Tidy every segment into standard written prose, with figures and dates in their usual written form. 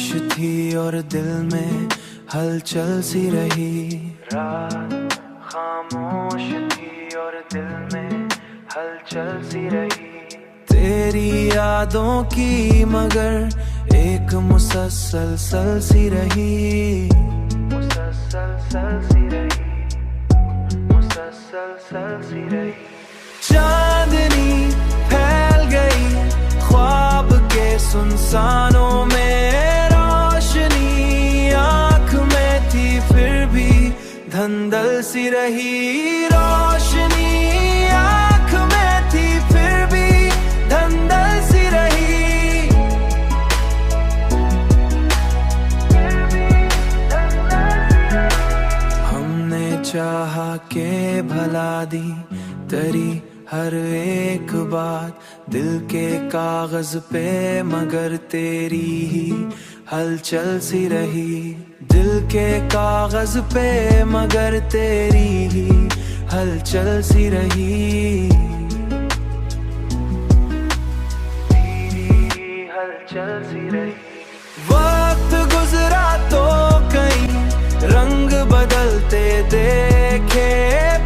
थी और दिल में हलचल सी रही। रात खामोश थी और दिल में हलचल सी रही। तेरी यादों की मगर एक मुसलसल सी रही। मुसलसल सी रही। मुसलसल सी रही। चांदनी फैल गई ख्वाब के सुनसानों में, रोशनी आँख में थी फिर भी धंधल सी रही। रोशनी आँख में थी फिर भी धंधल सी रही। हमने चाहा के भला दी तेरी हर एक बात दिल के कागज पे, मगर तेरी ही हलचल सी रही। दिल के कागज पे मगर तेरी ही हलचल सी रही। हलचल सी रही। वक्त गुजरा तो कई रंग बदलते देखे,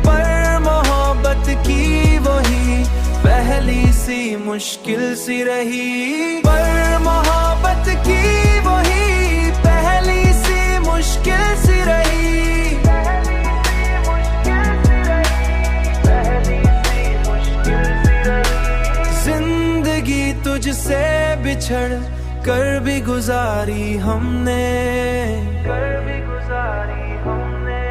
पर मोहब्बत की वही पहली सी मुश्किल सी रही। पर मोहब्बत की वही पहली सी मुश्किल सी रही। जिंदगी तुझसे बिछड़ कर भी गुजारी हमने, कर भी गुजारी हमने।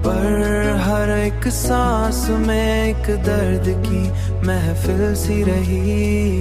पर हर एक सांस में एक दर्द की महफिल सी रही।